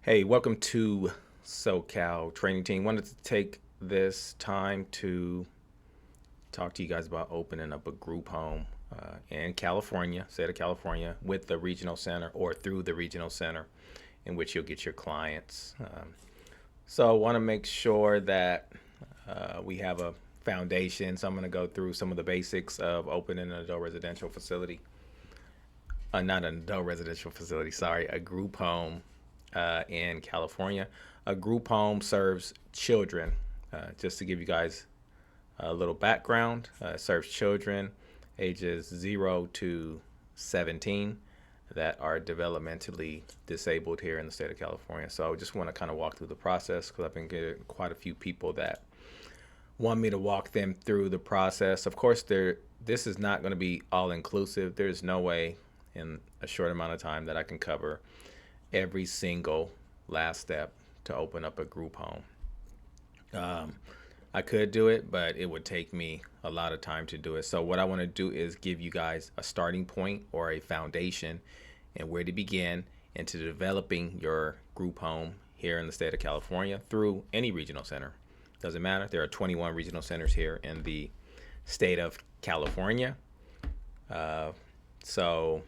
Hey, welcome to SoCal Training Team. Wanted to take this time to talk to you guys about opening up a group home in California, state of California, with the regional center or through the regional center, in which you'll get your clients. So I want to make sure that we have a foundation. So I'm going to go through some of the basics of opening an adult residential facility. Not an adult residential facility, sorry, a group home in California. A group home serves children. Just to give you guys a little background, it serves children ages 0 to 17 that are developmentally disabled here in the state of California. So I just want to kind of walk through the process because I've been getting quite a few people that want me to walk them through the process. Of course, this is not going to be all inclusive. There's no way in a short amount of time that I can cover every single last step to open up a group home. I could do it, but it would take me a lot of time to do it. So what I want to do is give you guys a starting point or a foundation and where to begin into developing your group home here in the state of California through any regional center. Doesn't matter. There are 21 regional centers here in the state of California. So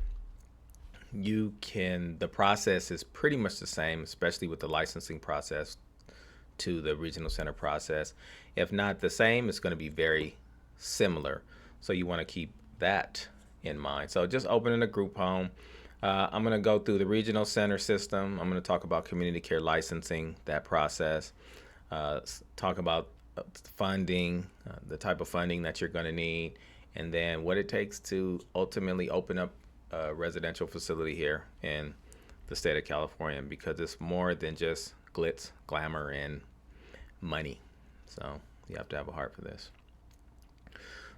the process is pretty much the same, especially with the licensing process to the regional center process. If not the same, it's going to be very similar. So you want to keep that in mind. So just opening a group home. I'm going to go through the regional center system. I'm going to talk about community care licensing, that process, talk about funding, the type of funding that you're going to need, and then what it takes to ultimately open up a residential facility here in the state of California, because it's more than just glitz, glamour, and money. So you have to have a heart for this.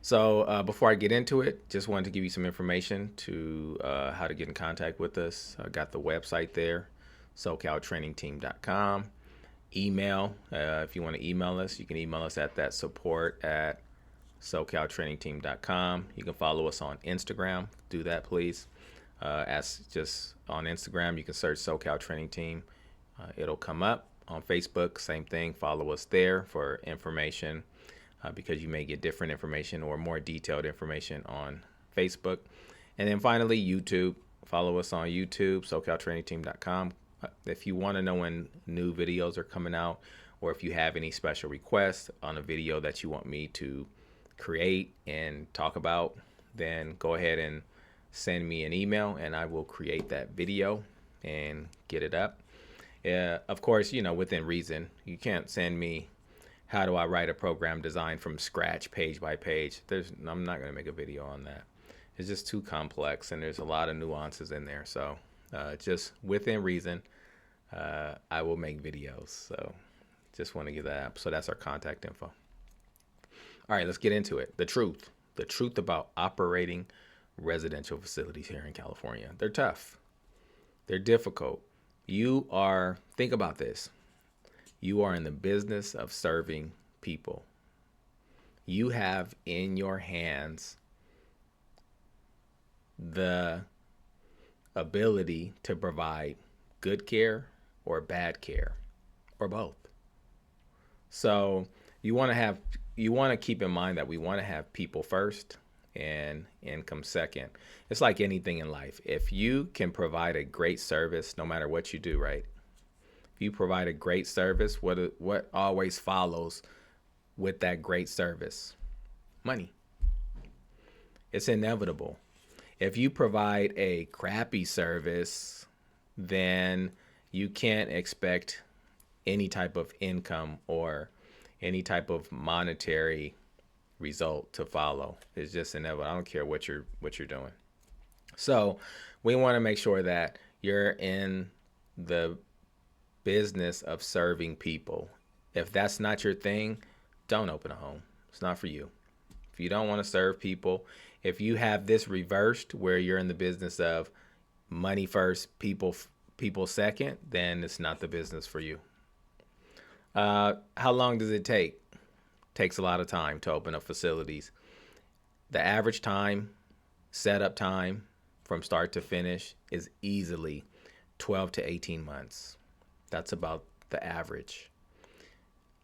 So before I get into it, just wanted to give you some information to how to get in contact with us. I got the website there, SoCalTrainingTeam.com. Email, if you want to email us, you can email us at that support at SoCalTrainingTeam.com. You can follow us on Instagram. Do that, please. As just on Instagram, you can search SoCal Training Team. It'll come up. On Facebook, same thing. Follow us there for information because you may get different information or more detailed information on Facebook. And then finally, YouTube. Follow us on YouTube, SoCalTrainingTeam.com. If you want to know when new videos are coming out, or if you have any special requests on a video that you want me to create and talk about, then go ahead and send me an email and I will create that video and get it up. Of course, within reason. You can't send me how do I write a program designed from scratch, page by page. I'm not going to make a video on that. It's just too complex and there's a lot of nuances in there. So just within reason, I will make videos. So just want to give that up. So that's our contact info. All right, let's get into it. The truth about operating residential facilities here in California. They're tough. They're difficult. Think about this. You are in the business of serving people. You have in your hands the ability to provide good care or bad care or both. So you want to keep in mind that we want to have people first and income second. It's like anything in life. If you can provide a great service, no matter what you do, right? If you provide a great service, what always follows with that great service? Money. It's inevitable. If you provide a crappy service, then you can't expect any type of income or any type of monetary result to follow. It's just inevitable. I don't care what you're doing. So we want to make sure that you're in the business of serving people. If that's not your thing, don't open a home. It's not for you. If you don't want to serve people, if you have this reversed where you're in the business of money first, people second, then it's not the business for you. How long does it take? Takes a lot of time to open up facilities. The average time, setup time from start to finish is easily 12 to 18 months. That's about the average.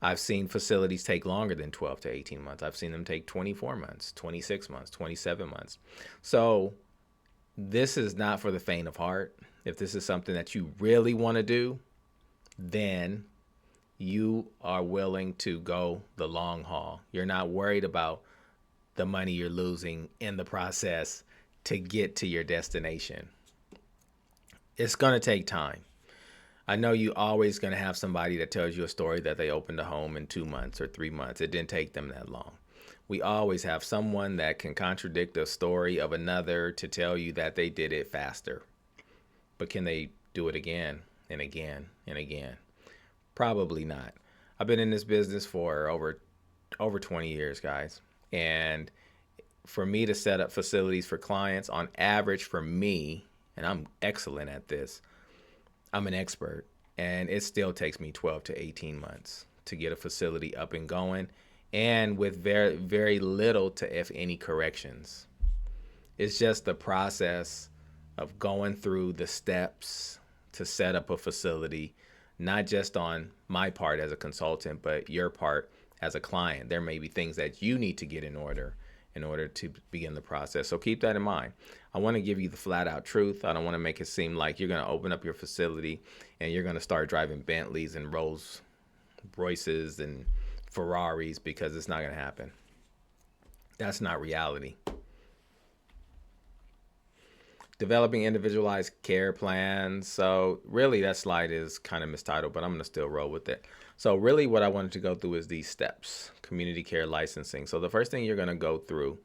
I've seen facilities take longer than 12 to 18 months. I've seen them take 24 months, 26 months, 27 months. So this is not for the faint of heart. If this is something that you really want to do, then you are willing to go the long haul. You're not worried about the money you're losing in the process to get to your destination. It's going to take time. I know you always going to have somebody that tells you a story that they opened a home in 2 months or 3 months. It didn't take them that long. We always have someone that can contradict the story of another to tell you that they did it faster. But can they do it again and again and again? Probably not. I've been in this business for over 20 years, guys. And for me to set up facilities for clients, on average for me, and I'm excellent at this, I'm an expert, and it still takes me 12 to 18 months to get a facility up and going, and with very, very little to if any corrections. It's just the process of going through the steps to set up a facility, not just on my part as a consultant, but your part as a client. There may be things that you need to get in order to begin the process. So keep that in mind. I want to give you the flat out truth. I don't want to make it seem like you're going to open up your facility and you're going to start driving Bentleys and Rolls Royces and Ferraris, because it's not going to happen. That's not reality. Developing individualized care plans. So really that slide is kind of mistitled, but I'm going to still roll with it. So really what I wanted to go through is these steps: community care licensing. So the first thing you're going to go through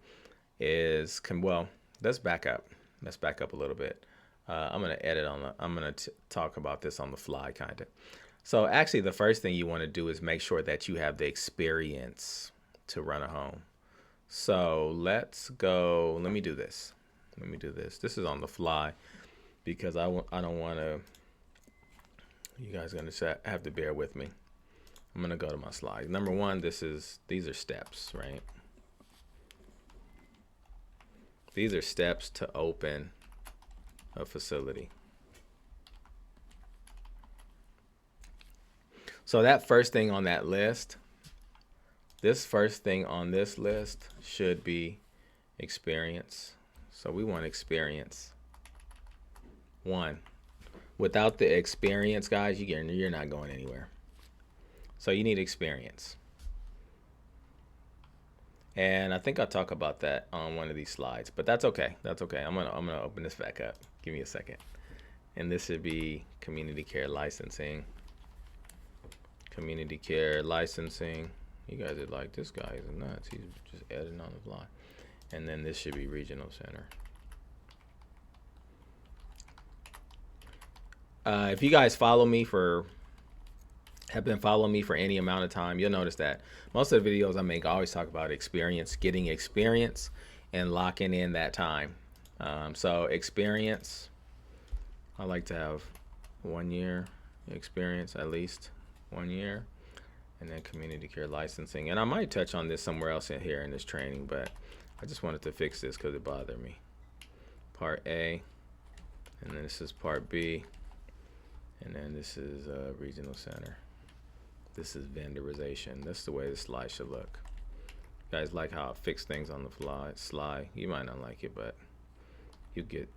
is, let's back up. Let's back up a little bit. I'm going to talk about this on the fly kind of. So actually the first thing you want to do is make sure that you have the experience to run a home. So let me do this. This is on the fly because I don't want to, you guys are going to have to bear with me. I'm going to go to my slides. Number one, these are steps, right? These are steps to open a facility. So that first thing on that list, this first thing on this list should be experience. So we want experience. One. Without the experience, guys, you're not going anywhere. So you need experience. And I think I'll talk about that on one of these slides, but that's okay. That's okay. I'm gonna open this back up. Give me a second. And this should be community care licensing. Community care licensing. You guys are like, this guy is nuts. He's just editing on the fly. And then this should be regional center. If you guys have been following me for any amount of time, you'll notice that most of the videos I make, I always talk about experience, getting experience, and locking in that time. So experience, I like to have 1 year experience, at least 1 year, and then community care licensing. And I might touch on this somewhere else here in this training, but I just wanted to fix this because it bothered me. Part A, and then this is part B, and then this is regional center. This is vendorization. That's the way the slide should look. You guys like how I fix things on the fly? You might not like it, but you'll get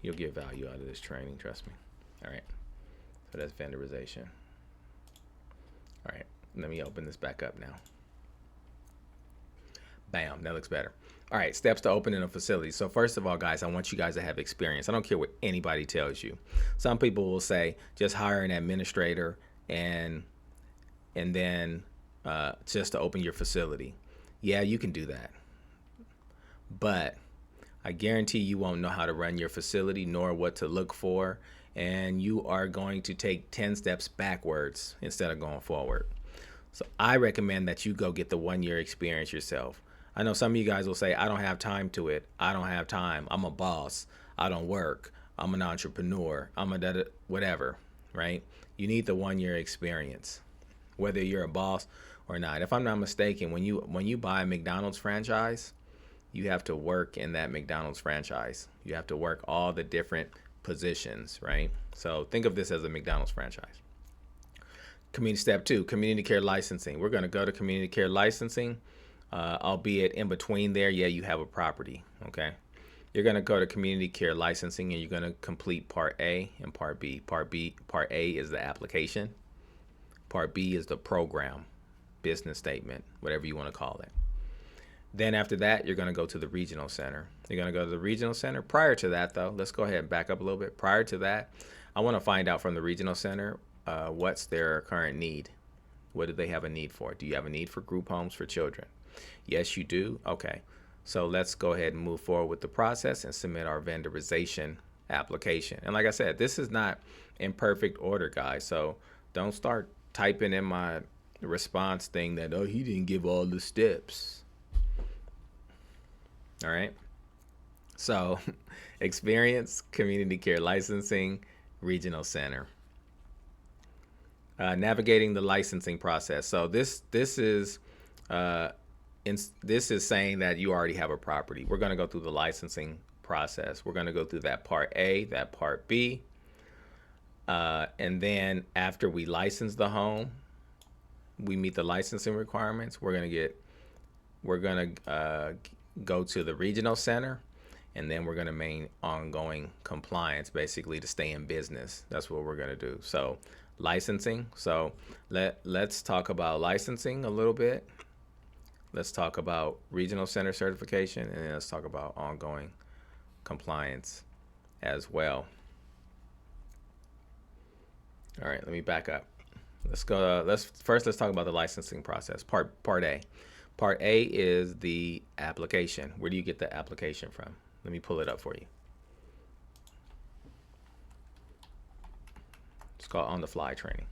value out of this training. Trust me. All right. So that's vendorization. All right. Let me open this back up now. Bam. That looks better. All right. Steps to opening a facility. So first of all, guys, I want you guys to have experience. I don't care what anybody tells you. Some people will say just hire an administrator and then just to open your facility. Yeah, you can do that. But I guarantee you won't know how to run your facility nor what to look for. And you are going to take 10 steps backwards instead of going forward. So I recommend that you go get the 1 year experience yourself. I know some of you guys will say, I don't have time to it. I don't have time. I'm a boss. I don't work. I'm an entrepreneur. I'm a whatever, right? You need the 1 year experience, whether you're a boss or not. If I'm not mistaken, when you buy a McDonald's franchise, you have to work in that McDonald's franchise. You have to work all the different positions, right? So think of this as a McDonald's franchise. Community step 2, community care licensing. We're going to go to community care licensing, albeit in between there, yeah, you have a property. Okay. You're going to go to community care licensing and you're going to complete part A and part B. Part A is the application. Part B is the program, business statement, whatever you want to call it. Then after that, you're going to go to the regional center. You're going to go to the regional center. Prior to that, though, let's go ahead and back up a little bit. Prior to that, I want to find out from the regional center what's their current need. What do they have a need for? Do you have a need for group homes for children? Yes, you do. Okay. So let's go ahead and move forward with the process and submit our vendorization application. And like I said, this is not in perfect order, guys. So don't start typing in my response thing that, oh, he didn't give all the steps. All right. So experience, community care licensing, regional center. Navigating the licensing process. So this is saying that you already have a property. We're going to go through the licensing process. We're going to go through that part A, that part B, and then after we license the home, we meet the licensing requirements. We're going to go to the regional center, and then we're going to maintain ongoing compliance, basically to stay in business. That's what we're going to do. So licensing. So let's talk about licensing a little bit. Let's talk about regional center certification, and then let's talk about ongoing compliance as well. All right, let me back up. Let's talk about the licensing process. Part A. Part A is the application. Where do you get the application from? Let me pull it up for you. It's called on the fly training.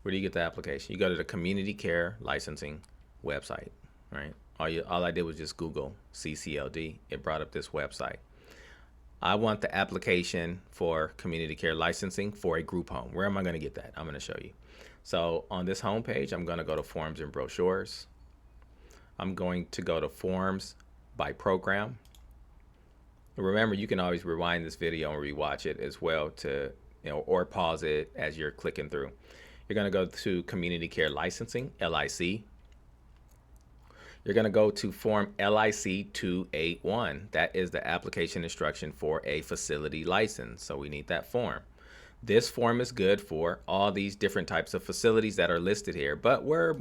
Where do you get the application? You go to the community care licensing website, right? All I did was just Google CCLD. It brought up this website. I want the application for community care licensing for a group home. Where am I going to get that? I'm going to show you. So on this home page, I'm going to go to forms and brochures. I'm going to go to forms by program. Remember, you can always rewind this video and rewatch it as well to, or pause it as you're clicking through. You're going to go to community care licensing, LIC. You're going to go to form LIC 281. That is the application instruction for a facility license. So we need that form. This form is good for all these different types of facilities that are listed here, but we're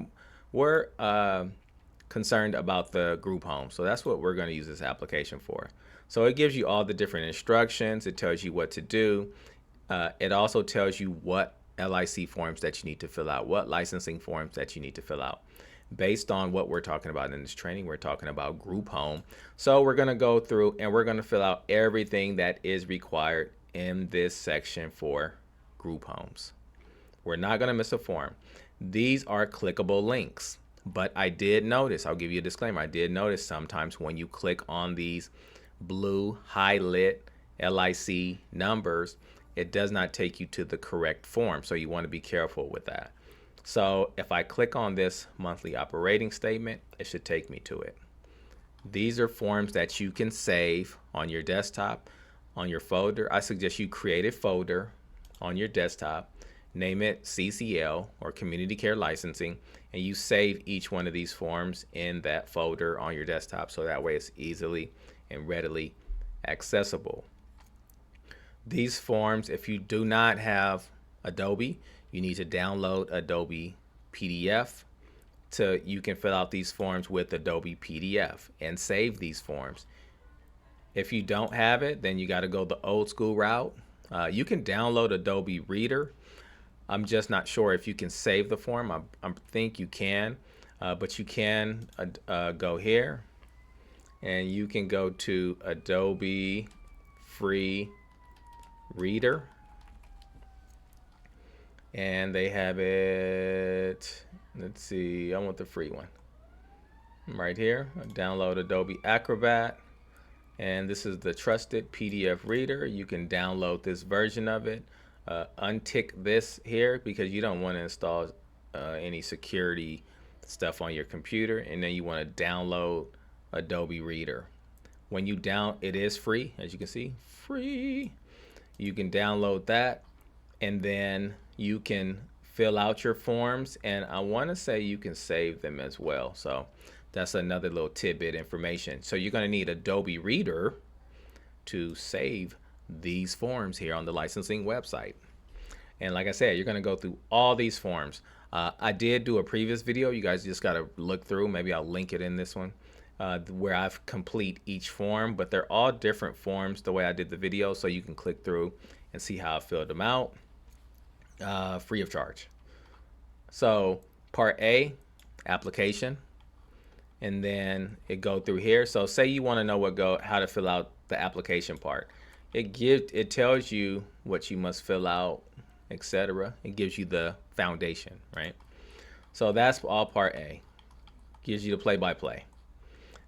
concerned about the group home. So that's what we're going to use this application for. So it gives you all the different instructions. It tells you what to do. It also tells you what LIC forms that you need to fill out, what licensing forms that you need to fill out. Based on what we're talking about in this training, we're talking about group home. So we're going to go through and we're going to fill out everything that is required in this section for group homes. We're not going to miss a form. These are clickable links, but I did notice, I'll give you a disclaimer, I did notice sometimes when you click on these blue highlight LIC numbers, it does not take you to the correct form. So you want to be careful with that. So if I click on this monthly operating statement, it should take me to it. These are forms that you can save on your desktop, on your folder. I suggest you create a folder on your desktop, name it CCL or Community Care Licensing, and you save each one of these forms in that folder on your desktop so that way it's easily and readily accessible. These forms, if you do not have Adobe, you need to download Adobe PDF. You can fill out these forms with Adobe PDF and save these forms. If you don't have it, then you got to go the old school route. You can download Adobe Reader. I'm just not sure if you can save the form. I think you can, but you can go here and you can go to Adobe Free Reader. And they have it, let's see, I want the free one. Right here, download Adobe Acrobat. And this is the trusted PDF reader. You can download this version of it. Untick this here because you don't want to install any security stuff on your computer. And then you want to download Adobe Reader. When you it is free, as you can see, free. You can download that, and then you can fill out your forms, and I want to say you can save them as well. So that's another little tidbit information. So you're going to need Adobe Reader to save these forms here on the licensing website. And like I said, you're going to go through all these forms. I did do a previous video. You guys just got to look through. Maybe I'll link it in this one where I've complete each form, but they're all different forms the way I did the video. So you can click through and see how I filled them out free of charge. So part A, application, and then it go through here. So say you want to know how to fill out the application part. It tells you what you must fill out, etc. It gives you the foundation, right? So that's all part A. Gives you the play-by-play.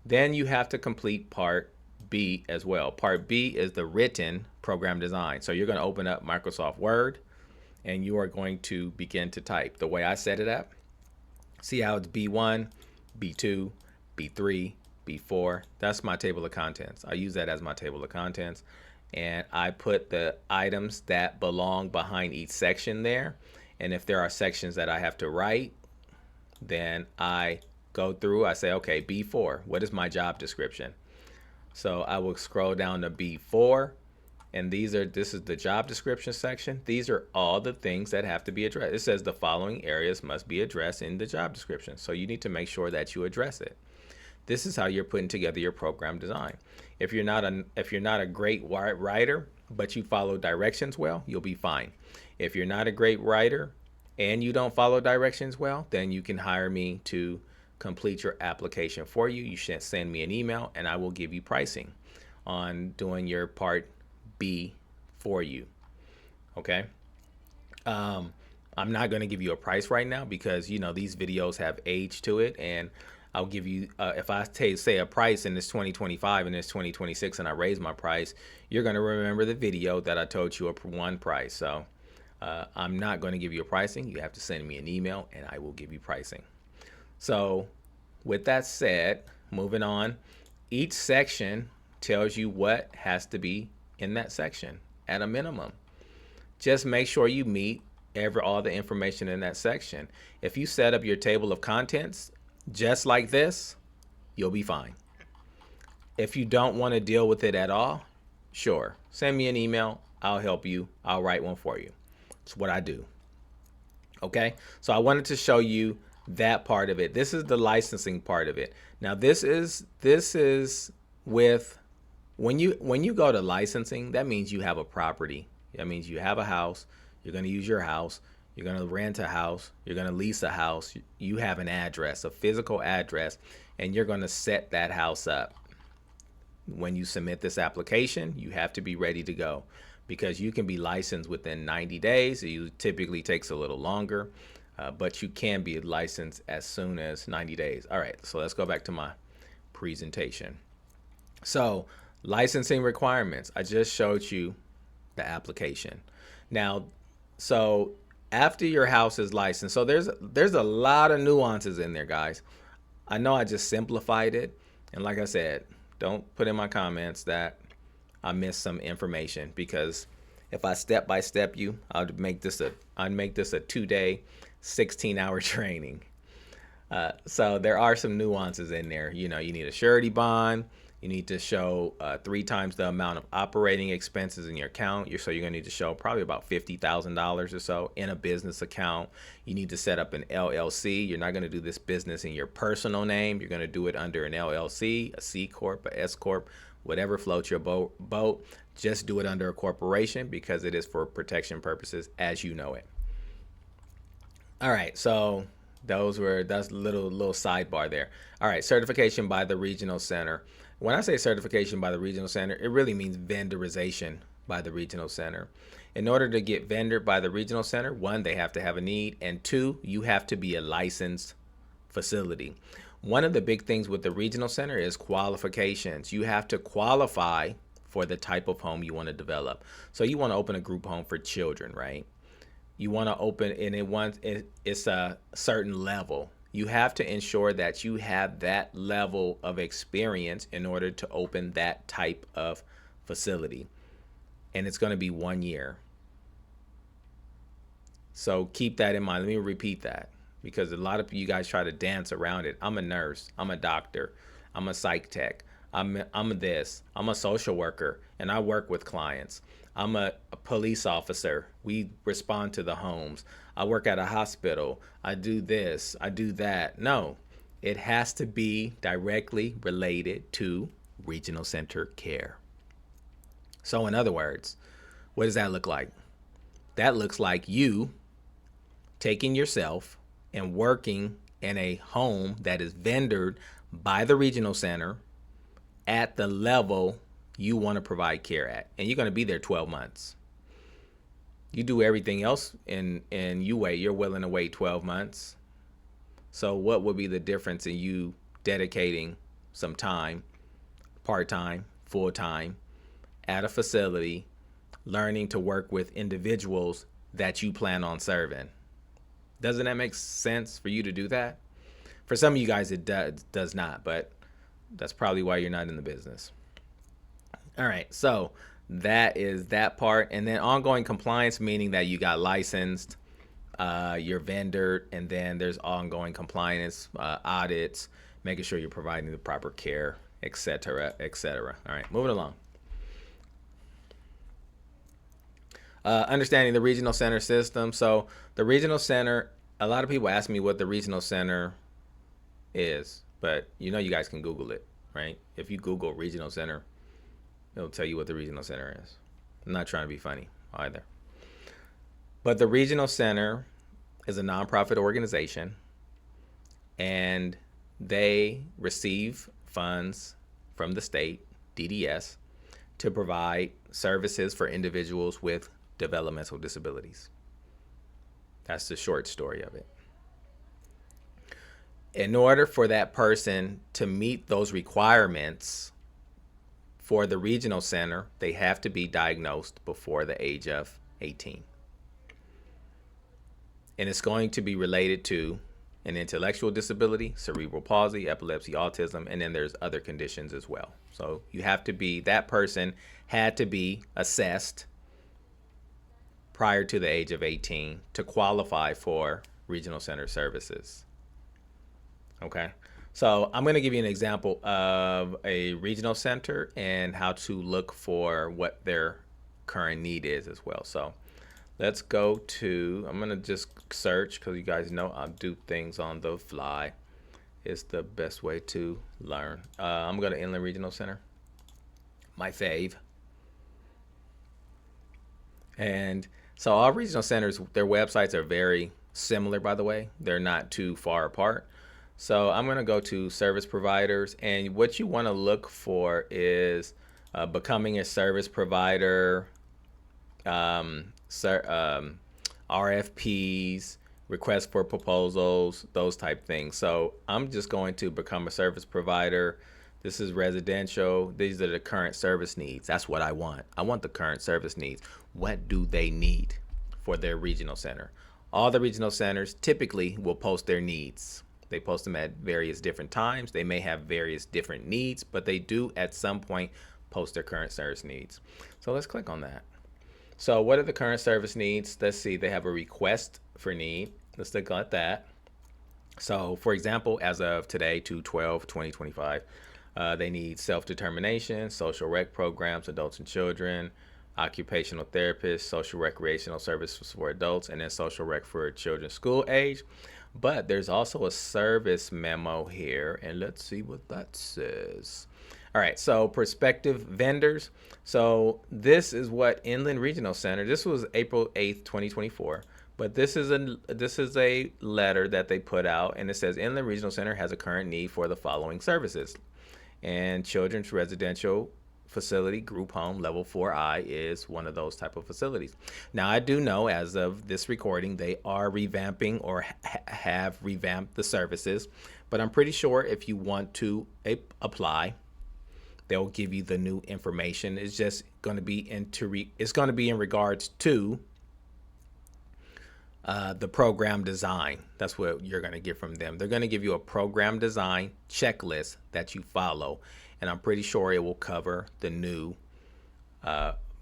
Then you have to complete part B as well. Part B is the written program design. So you're going to open up Microsoft Word and you are going to begin to type. The way I set it up, see how it's B1, B2, B3, B4. That's my table of contents. I use that as my table of contents. And I put the items that belong behind each section there. And if there are sections that I have to write, then I go through, I say, okay, B4, what is my job description? So I will scroll down to B4, and this is the job description section. These are all the things that have to be addressed. It says the following areas must be addressed in the job description. So you need to make sure that you address it. This is how you're putting together your program design. If you're not a great writer, but you follow directions well, you'll be fine. If you're not a great writer and you don't follow directions well, then you can hire me to complete your application for you. You should send me an email and I will give you pricing on doing your part B for you. Okay. I'm not going to give you a price right now because these videos have age to it, and I'll give you if I say a price in this 2025 and this 2026 and I raise my price, you're going to remember the video that I told you one price. So I'm not going to give you a pricing. You have to send me an email and I will give you pricing. So with that said, moving on, each section tells you what has to be in that section at a minimum. Just make sure you meet all the information in that section. If you set up your table of contents just like this, you'll be fine. If you don't want to deal with it at all, sure, send me an email. I'll help you. I'll write one for you. It's what I do. Okay, so I wanted to show you that part of it. This is the licensing part of it. Now this is with when you go to licensing, that means you have a property. That means you have a house. You're going to use your house. You're going to rent a house. You're going to lease a house. You have an address, a physical address, and you're going to set that house up. When you submit this application, you have to be ready to go because you can be licensed within 90 days. It typically takes a little longer, but you can be licensed as soon as 90 days. All right, so let's go back to my presentation. So licensing requirements. I just showed you the application. Now, so after your house is licensed, so there's a lot of nuances in there, guys. I know I just simplified it, and like I said, don't put in my comments that I missed some information, because if I step by step you, I'd make this a 2-day, 16-hour training. So there are some nuances in there. You need a surety bond. You need to show 3 times the amount of operating expenses in your account. So you're going to need to show probably about $50,000 or so in a business account. You need to set up an LLC. You're not going to do this business in your personal name. You're going to do it under an LLC, a C Corp, a S Corp, whatever floats your boat. Just do it under a corporation because it is for protection purposes as you know it. All right, so that's a little sidebar there. All right, certification by the regional center. When I say certification by the regional center, it really means vendorization by the regional center. In order to get vendored by the regional center, 1, they have to have a need, and 2, you have to be a licensed facility. One of the big things with the regional center is qualifications. You have to qualify for the type of home you want to develop. So you want to open a group home for children, right? You want to open, and it's a certain level. You have to ensure that you have that level of experience in order to open that type of facility. And it's going to be 1 year. So keep that in mind. Let me repeat that because a lot of you guys try to dance around it. I'm a nurse. I'm a doctor. I'm a psych tech. I'm this. I'm a social worker, and I work with clients. I'm a police officer. We respond to the homes. I work at a hospital. I do this. I do that. No, it has to be directly related to regional center care. So, in other words, what does that look like? That looks like you taking yourself and working in a home that is vendored by the regional center at the level you want to provide care at. And you're going to be there 12 months. You do everything else and you're willing to wait 12 months. So what would be the difference in you dedicating some time, part-time, full-time, at a facility, learning to work with individuals that you plan on serving? Doesn't that make sense for you to do that? For some of you guys, it does not, but that's probably why you're not in the business. All right, so that is that part. And then ongoing compliance, meaning that you got licensed, you're vendored, and then there's ongoing compliance, audits, making sure you're providing the proper care, etc., etc. All right, moving along. Understanding the regional center system. So the regional center, a lot of people ask me what the regional center is, but you guys can Google it, right? If you Google regional center, it'll tell you what the regional center is. I'm not trying to be funny either. But the regional center is a nonprofit organization, and they receive funds from the state, DDS, to provide services for individuals with developmental disabilities. That's the short story of it. In order for that person to meet those requirements for the regional center, they have to be diagnosed before the age of 18. And it's going to be related to an intellectual disability, cerebral palsy, epilepsy, autism, and then there's other conditions as well. So that person had to be assessed prior to the age of 18 to qualify for regional center services. Okay, so I'm going to give you an example of a regional center and how to look for what their current need is as well. So let's go to, I'm going to just search because you guys know I do things on the fly. It's the best way to learn. I'm going to go to Inland Regional Center, my fave. And so all regional centers, their websites are very similar, by the way. They're not too far apart. So I'm going to go to service providers, and what you want to look for is becoming a service provider, RFPs, requests for proposals, those type things. So I'm just going to become a service provider. This is residential. These are the current service needs. That's what I want. I want the current service needs. What do they need for their regional center? All the regional centers typically will post their needs. They post them at various different times. They may have various different needs, but they do at some point post their current service needs. So let's click on that. So what are the current service needs? Let's see, they have a request for need. Let's look at that. So for example, as of today, 2/12/2025, they need self-determination, social rec programs, adults and children, occupational therapists, social recreational services for adults, and then social rec for children school age. But there's also a service memo here, and let's see what that says. All right, so prospective vendors. So this is what Inland Regional Center, this was April 8th, 2024, but this is a letter that they put out, and it says Inland Regional Center has a current need for the following services. And children's residential facility, group home, level 4I is one of those type of facilities. Now, I do know as of this recording, they are revamping or have revamped the services, but I'm pretty sure if you want to apply, they'll give you the new information. It's just going to be in regards to the program design. That's what you're going to get from them. They're going to give you a program design checklist that you follow, and I'm pretty sure it will cover the new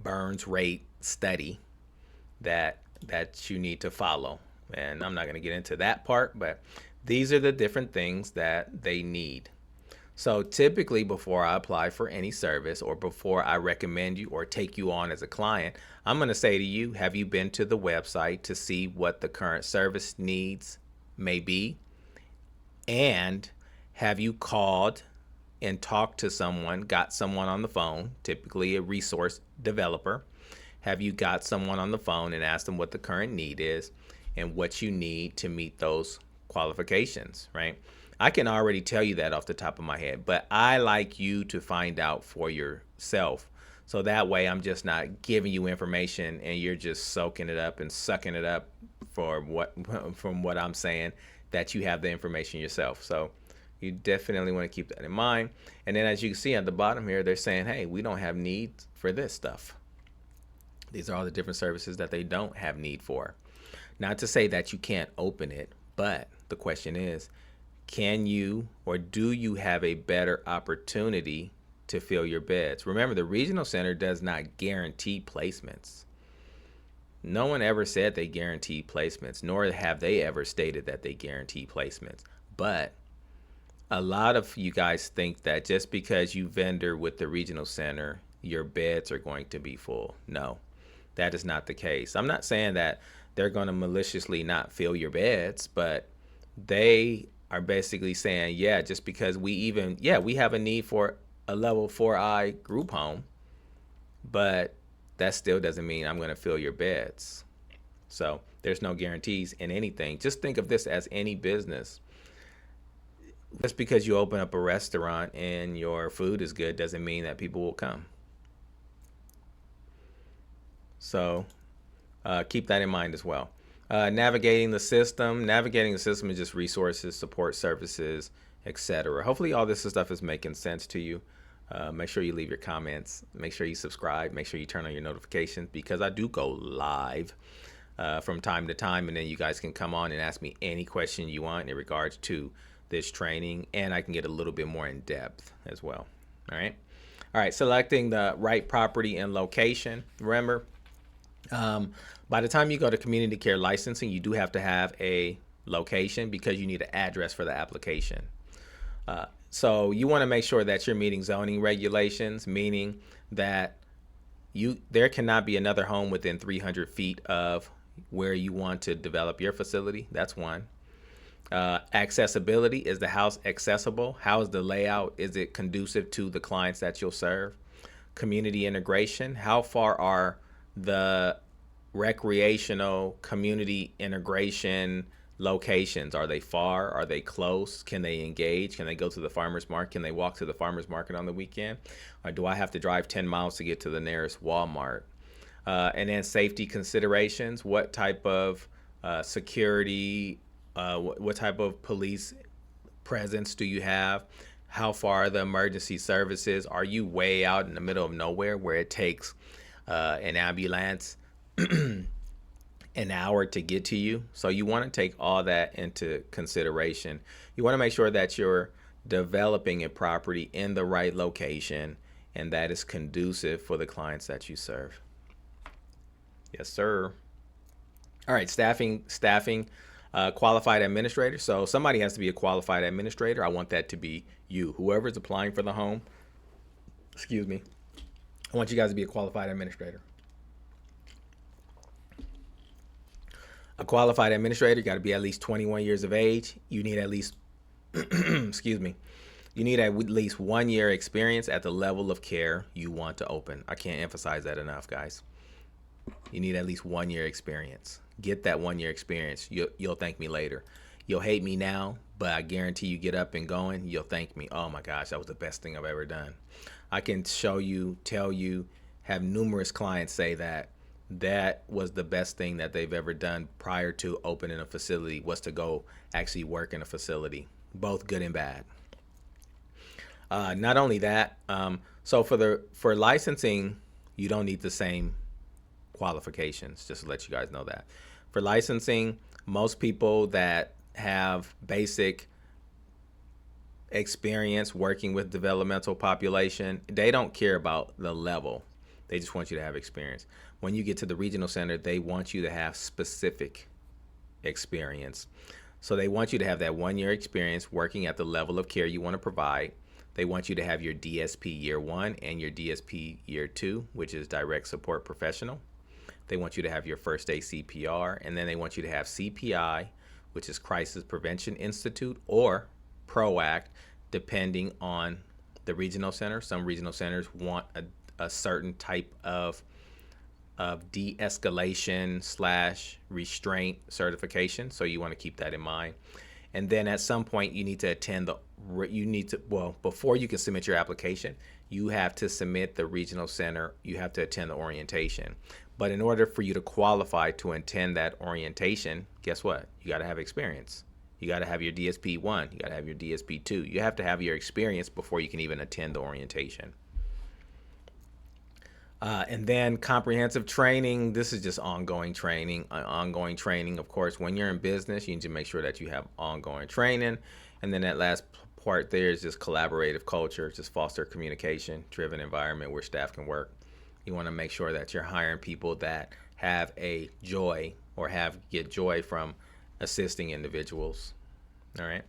Burns rate study that that you need to follow. And I'm not going to get into that part, but these are the different things that they need. So typically, before I apply for any service or before I recommend you or take you on as a client, I'm going to say to you, have you been to the website to see what the current service needs may be? And have you called and talked to someone, got someone on the phone, typically a resource developer? Have you got someone on the phone and asked them what the current need is and what you need to meet those qualifications, right? I can already tell you that off the top of my head, but I like you to find out for yourself. So that way I'm just not giving you information and you're just soaking it up and sucking it up for what from what I'm saying, that you have the information yourself. So you definitely want to keep that in mind. And then as you can see at the bottom here, they're saying, hey, we don't have needs for this stuff. These are all the different services that they don't have need for. Not to say that you can't open it, but the question is, can you or do you have a better opportunity to fill your beds? Remember, the regional center does not guarantee placements. No one ever said they guarantee placements, nor have they ever stated that they guarantee placements. But a lot of you guys think that just because you vendor with the regional center, your beds are going to be full. No, that is not the case. I'm not saying that they're going to maliciously not fill your beds, but they are basically saying, yeah, just because we have a need for a level 4I group home, but that still doesn't mean I'm going to fill your beds. So there's no guarantees in anything. Just think of this as any business. Just because you open up a restaurant and your food is good doesn't mean that people will come. So keep that in mind as well. Navigating the system. Navigating the system is just resources, support services, etc. Hopefully all this stuff is making sense to you. Make sure you leave your comments. Make sure you subscribe. Make sure you turn on your notifications, because I do go live from time to time, and then you guys can come on and ask me any question you want in regards to this training, and I can get a little bit more in depth as well. All right, selecting the right property and location. Remember, by the time you go to community care licensing, you do have to have a location because you need an address for the application. So you want to make sure that you're meeting zoning regulations, meaning that there cannot be another home within 300 feet of where you want to develop your facility. That's one. Accessibility. Is the house accessible? How is the layout? Is it conducive to the clients that you'll serve? Community integration. How far are the recreational community integration locations? Are they far? Are they close? Can they engage? Can they go to the farmer's market? Can they walk to the farmer's market on the weekend? Or do I have to drive 10 miles to get to the nearest Walmart? And then safety considerations. What type of security, what type of police presence do you have? How far are the emergency services? Are you way out in the middle of nowhere where it takes an ambulance an hour to get to you? So you want to take all that into consideration. You want to make sure that you're developing a property in the right location and that is conducive for the clients that you serve. Yes, sir. All right, staffing, qualified administrator. So somebody has to be a qualified administrator. I want that to be you. Whoever's applying for the home, excuse me, I want you guys to be a qualified administrator. A qualified administrator, you got to be at least 21 years of age. You need at least, excuse me, you need at least 1 year experience at the level of care you want to open. I can't emphasize that enough, guys. You need at least 1 year experience. Get that 1 year experience. You'll thank me later. You'll hate me now, but I guarantee you get up and going, you'll thank me. Oh my gosh, that was the best thing I've ever done. I can show you, tell you, have numerous clients say that was the best thing that they've ever done prior to opening a facility, was to go actually work in a facility, both good and bad. Not only that, so for licensing, you don't need the same qualifications, just to let you guys know that. For licensing, most people that have basic experience working with developmental population, they don't care about the level. They just want you to have experience. When you get to the regional center, they want you to have specific experience. So they want you to have that 1 year experience working at the level of care you want to provide. They want you to have your DSP year 1 and your DSP year 2, which is direct support professional. They want you to have your first aid CPR, and then they want you to have CPI, which is Crisis Prevention Institute, or PROACT, depending on the regional center. Some regional centers want a certain type of de-escalation slash restraint certification, so you want to keep that in mind. And then at some point you need to before you can submit your application, you have to submit the regional center, you have to attend the orientation. But in order for you to qualify to attend that orientation, guess what? You got to have experience. You got to have your DSP 1, you got to have your DSP 2. You have to have your experience before you can even attend the orientation. And then comprehensive training. This is just ongoing training. Ongoing training, of course, when you're in business, you need to make sure that you have ongoing training. And then that last part there is just collaborative culture, just foster communication driven environment where staff can work. You want to make sure that you're hiring people that have a joy or get joy from assisting individuals. All right.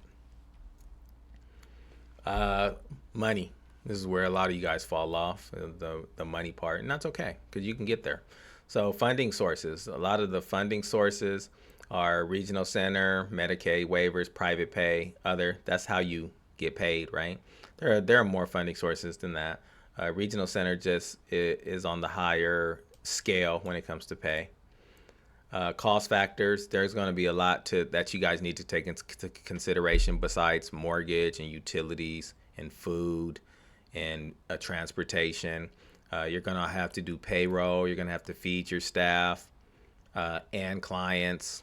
Money. This is where a lot of you guys fall off, the money part, and that's okay because you can get there. So funding sources. A lot of the funding sources are regional center, Medicaid waivers, private pay, other. That's how you get paid, right? There are more funding sources than that. Regional center just is on the higher scale when it comes to pay. Cost factors. There's going to be a lot that you guys need to take into consideration besides mortgage and utilities and food and transportation. You're going to have to do payroll. You're going to have to feed your staff and clients.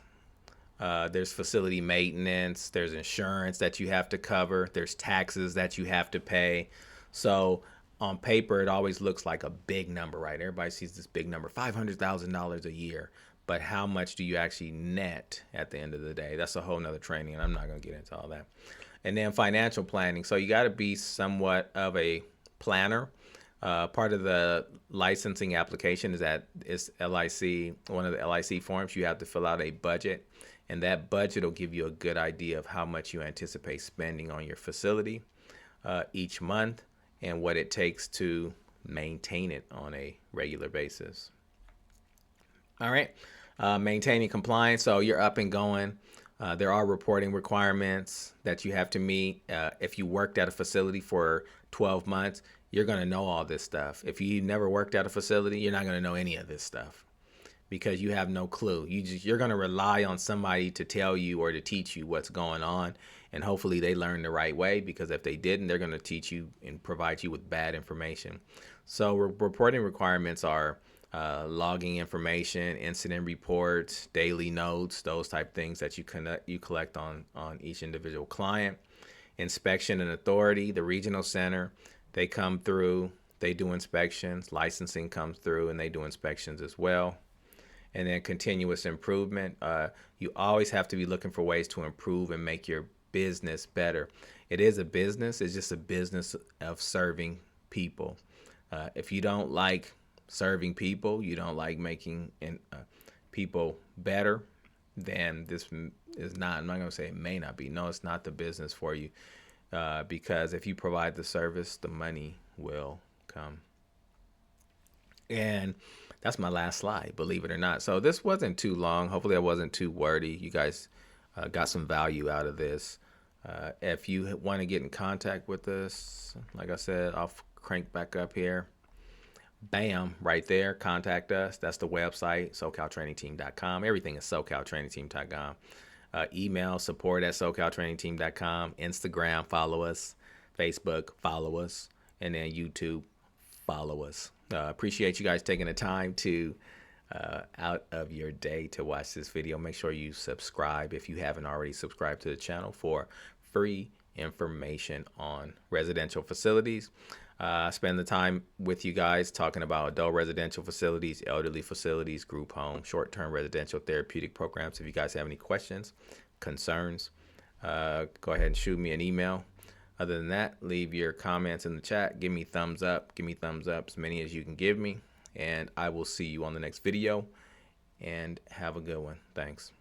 There's facility maintenance. There's insurance that you have to cover. There's taxes that you have to pay. So on paper, it always looks like a big number, right? Everybody sees this big number, $500,000 a year. But how much do you actually net at the end of the day? That's a whole nother training, and I'm not going to get into all that. And then financial planning. So you got to be somewhat of a planner. Part of the licensing application is that it's LIC, one of the LIC forms. You have to fill out a budget, and that budget will give you a good idea of how much you anticipate spending on your facility each month and what it takes to maintain it on a regular basis. All right. Maintaining compliance. So you're up and going. There are reporting requirements that you have to meet. If you worked at a facility for 12 months, you're going to know all this stuff. If you never worked at a facility, you're not going to know any of this stuff because you have no clue. You're going to rely on somebody to tell you or to teach you what's going on. And hopefully they learn the right way, because if they didn't, they're going to teach you and provide you with bad information. So reporting requirements are logging information, incident reports, daily notes, those type things that you collect on each individual client. Inspection and authority, the regional center, they come through, they do inspections. Licensing comes through and they do inspections as well. And then continuous improvement. You always have to be looking for ways to improve and make your business better. It is a business. It's just a business of serving people. If you don't like serving people, you don't like making people better, then this is not, I'm not going to say it may not be. No, it's not the business for you, because if you provide the service, the money will come. And that's my last slide, believe it or not. So this wasn't too long. Hopefully I wasn't too wordy. You guys got some value out of this. If you want to get in contact with us, like I said, I'll crank back up here. Bam, right there, contact us. That's the website, SoCalTrainingTeam.com. Everything is SoCalTrainingTeam.com. Email support@SoCalTrainingTeam.com. Instagram, follow us. Facebook, follow us. And then YouTube, follow us. Appreciate you guys taking the time to out of your day to watch this video. Make sure you subscribe if you haven't already subscribed to the channel for free information on residential facilities. Spend the time with you guys talking about adult residential facilities, elderly facilities, group home, short-term residential therapeutic programs. If you guys have any questions, concerns, go ahead and shoot me an email. Other than that, leave your comments in the chat. Give me thumbs up. Give me thumbs up, as many as you can give me. and I will see you on the next video, and have a good one. Thanks.